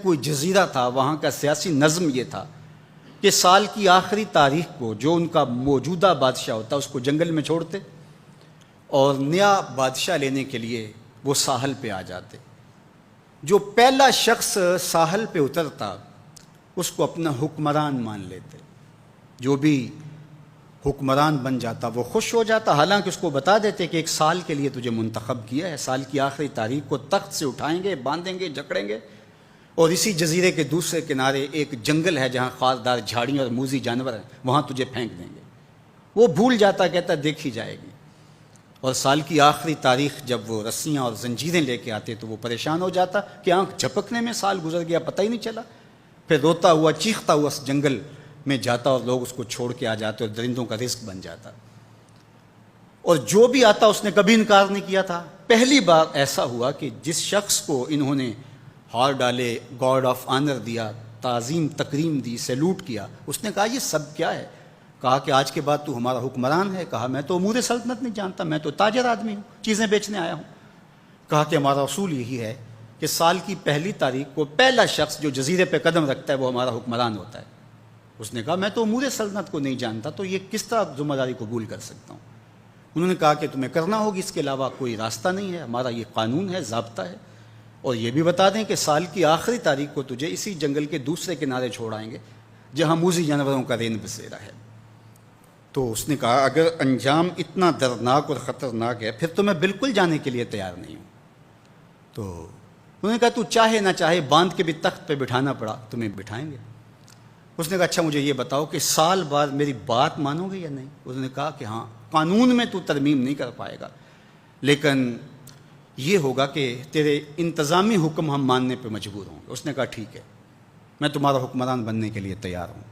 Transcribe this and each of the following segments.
کوئی جزیرہ تھا، وہاں کا سیاسی نظم یہ تھا کہ سال کی آخری تاریخ کو جو ان کا موجودہ بادشاہ ہوتا اس کو جنگل میں چھوڑتے اور نیا بادشاہ لینے کے لیے وہ ساحل پہ آ جاتے۔ جو پہلا شخص ساحل پہ اترتا اس کو اپنا حکمران مان لیتے، جو بھی حکمران بن جاتا وہ خوش ہو جاتا، حالانکہ اس کو بتا دیتے کہ ایک سال کے لیے تجھے منتخب کیا ہے، سال کی آخری تاریخ کو تخت سے اٹھائیں گے، باندھیں گے، جکڑیں گے، اور اسی جزیرے کے دوسرے کنارے ایک جنگل ہے جہاں خاردار جھاڑیاں اور موذی جانور ہیں، وہاں تجھے پھینک دیں گے۔ وہ بھول جاتا، کہتا دیکھی جائے گی، اور سال کی آخری تاریخ جب وہ رسیاں اور زنجیریں لے کے آتے تو وہ پریشان ہو جاتا کہ آنکھ جھپکنے میں سال گزر گیا، پتہ ہی نہیں چلا۔ پھر روتا ہوا چیختا ہوا اس جنگل میں جاتا اور لوگ اس کو چھوڑ کے آ جاتے اور درندوں کا رزق بن جاتا، اور جو بھی آتا اس نے کبھی انکار نہیں کیا تھا۔ پہلی بار ایسا ہوا کہ جس شخص کو انہوں نے ہار ڈالے، گارڈ آف آنر دیا، تعظیم تکریم دی، سیلوٹ کیا، اس نے کہا یہ سب کیا ہے؟ کہا کہ آج کے بعد تو ہمارا حکمران ہے۔ کہا میں تو امور سلطنت نہیں جانتا، میں تو تاجر آدمی ہوں، چیزیں بیچنے آیا ہوں۔ کہا کہ ہمارا اصول یہی ہے کہ سال کی پہلی تاریخ کو پہلا شخص جو جزیرے پہ قدم رکھتا ہے وہ ہمارا حکمران ہوتا ہے۔ اس نے کہا میں تو امور سلطنت کو نہیں جانتا، تو یہ کس طرح ذمہ داری قبول کر سکتا ہوں؟ انہوں نے کہا کہ تمہیں کرنا ہوگی، اس کے علاوہ کوئی راستہ نہیں ہے، ہمارا یہ قانون ہے، ضابطہ ہے، اور یہ بھی بتا دیں کہ سال کی آخری تاریخ کو تجھے اسی جنگل کے دوسرے کنارے چھوڑائیں گے جہاں موذی جانوروں کا رین بسیرا ہے۔ تو اس نے کہا اگر انجام اتنا دردناک اور خطرناک ہے پھر تو میں بالکل جانے کے لیے تیار نہیں ہوں۔ تو انہوں نے کہا تو چاہے نہ چاہے باندھ کے بھی تخت پہ بٹھانا پڑا تمہیں بٹھائیں گے۔ اس نے کہا اچھا مجھے یہ بتاؤ کہ سال بعد میری بات مانو گے یا نہیں؟ اس نے کہا کہ ہاں، قانون میں تو ترمیم نہیں کر پائے گا، لیکن یہ ہوگا کہ تیرے انتظامی حکم ہم ماننے پہ مجبور ہوں گے۔ اس نے کہا ٹھیک ہے، میں تمہارا حکمران بننے کے لیے تیار ہوں۔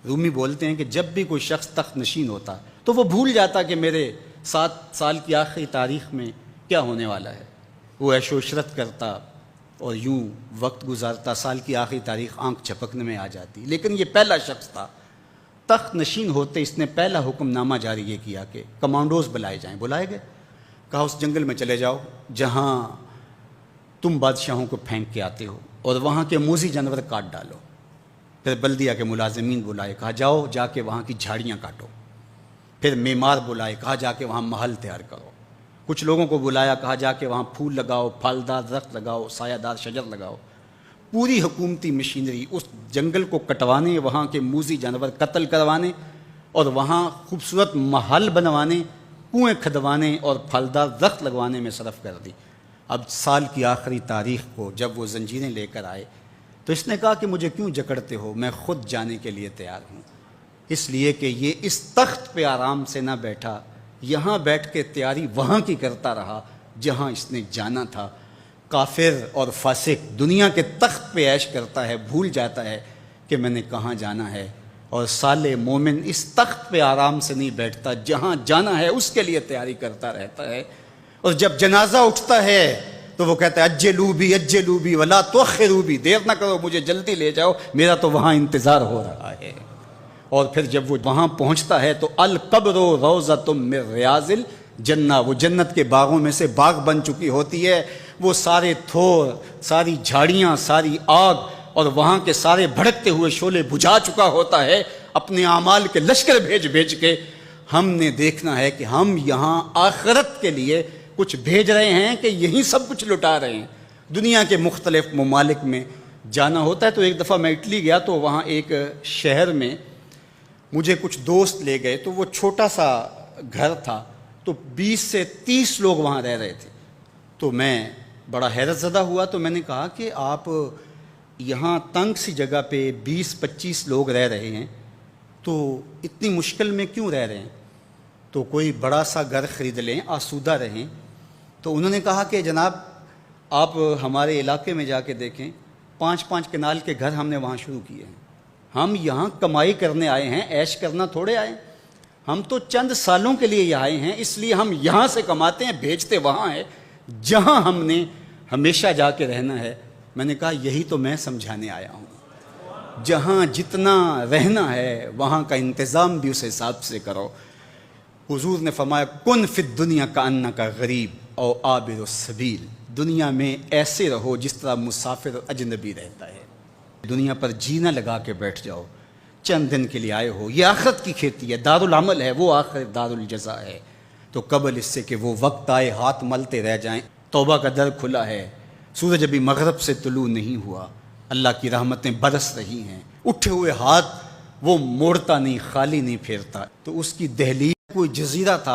رومی بولتے ہیں کہ جب بھی کوئی شخص تخت نشین ہوتا تو وہ بھول جاتا کہ میرے 7 سال کی آخری تاریخ میں کیا ہونے والا ہے۔ وہ عیش و عشرت کرتا اور یوں وقت گزارتا، سال کی آخری تاریخ آنکھ جھپکنے میں آ جاتی۔ لیکن یہ پہلا شخص تھا، تخت نشین ہوتے اس نے پہلا حکم نامہ جاری یہ کیا کہ کمانڈوز بلائے جائیں۔ بلائے گئے، کہا اس جنگل میں چلے جاؤ جہاں تم بادشاہوں کو پھینک کے آتے ہو اور وہاں کے موذی جانور کاٹ ڈالو۔ پھر بلدیہ کے ملازمین بلائے، کہا جاؤ جا کے وہاں کی جھاڑیاں کاٹو۔ پھر معمار بلائے، کہا جا کے وہاں محل تیار کرو۔ کچھ لوگوں کو بلایا، کہا جا کے وہاں پھول لگاؤ، پھلدار درخت لگاؤ، سایہ دار شجر لگاؤ۔ پوری حکومتی مشینری اس جنگل کو کٹوانے، وہاں کے موذی جانور قتل کروانے اور وہاں خوبصورت محل بنوانے، کنویں کھدوانے اور پھلدار درخت لگوانے میں صرف کر دی۔ اب سال کی آخری تاریخ کو جب وہ زنجیریں لے کر آئے تو اس نے کہا کہ مجھے کیوں جکڑتے ہو، میں خود جانے کے لیے تیار ہوں، اس لیے کہ یہ اس تخت پہ آرام سے نہ بیٹھا، یہاں بیٹھ کے تیاری وہاں کی کرتا رہا جہاں اس نے جانا تھا۔ کافر اور فاسق دنیا کے تخت پہ عیش کرتا ہے، بھول جاتا ہے کہ میں نے کہاں جانا ہے، اور صالح مومن اس تخت پہ آرام سے نہیں بیٹھتا، جہاں جانا ہے اس کے لیے تیاری کرتا رہتا ہے۔ اور جب جنازہ اٹھتا ہے تو وہ کہتا ہے اجلوا بی ولا تؤخروا بی، دیر نہ کرو، مجھے جلدی لے جاؤ، میرا تو وہاں انتظار ہو رہا ہے۔ اور پھر جب وہ وہاں پہنچتا ہے تو القبر روضۃ من ریاض الجنہ، وہ جنت کے باغوں میں سے باغ بن چکی ہوتی ہے۔ وہ سارے تھور، ساری جھاڑیاں، ساری آگ اور وہاں کے سارے بھڑکتے ہوئے شعلے بجھا چکا ہوتا ہے، اپنے اعمال کے لشکر بھیج کے۔ ہم نے دیکھنا ہے کہ ہم یہاں آخرت کے لیے کچھ بھیج رہے ہیں کہ یہیں سب کچھ لٹا رہے ہیں۔ دنیا کے مختلف ممالک میں جانا ہوتا ہے۔ تو ایک دفعہ میں اٹلی گیا تو وہاں ایک شہر میں مجھے کچھ دوست لے گئے، تو وہ چھوٹا سا گھر تھا، تو 20 سے 30 لوگ وہاں رہ رہے تھے۔ تو میں بڑا حیرت زدہ ہوا، تو میں نے کہا کہ آپ یہاں تنگ سی جگہ پہ 20-25 لوگ رہ رہے ہیں تو اتنی مشکل میں کیوں رہ رہے ہیں؟ تو کوئی بڑا سا گھر خرید لیں، آسودہ رہیں۔ تو انہوں نے کہا کہ جناب آپ ہمارے علاقے میں جا کے دیکھیں، 5-5 کنال کے گھر ہم نے وہاں شروع کیے ہیں۔ ہم یہاں کمائی کرنے آئے ہیں، عیش کرنا تھوڑے آئے ہیں، ہم تو چند سالوں کے لیے یہاں آئے ہیں، اس لیے ہم یہاں سے کماتے ہیں، بھیجتے وہاں ہے جہاں ہم نے ہمیشہ جا کے رہنا ہے۔ میں نے کہا یہی تو میں سمجھانے آیا ہوں، جہاں جتنا رہنا ہے وہاں کا انتظام بھی اس حساب سے کرو۔ حضور نے فرمایا کن فی الدنیا کانک غریب او عابر السبیل، دنیا میں ایسے رہو جس طرح مسافر اجنبی رہتا ہے۔ دنیا پر جینا لگا کے بیٹھ جاؤ، چند دن کے لیے آئے ہو، یہ آخرت کی کھیتی ہے، دار العمل ہے، وہ آخر دار الجزا ہے، تو قبل اس سے کہ وہ وقت آئے ہاتھ ملتے رہ جائیں، توبہ کا در کھلا ہے، سورج ابھی مغرب سے طلوع نہیں ہوا، اللہ کی رحمتیں برس رہی ہیں، اٹھے ہوئے ہاتھ وہ موڑتا نہیں، خالی نہیں پھیرتا، تو اس کی دہلیز کوئی جزیرہ تھا۔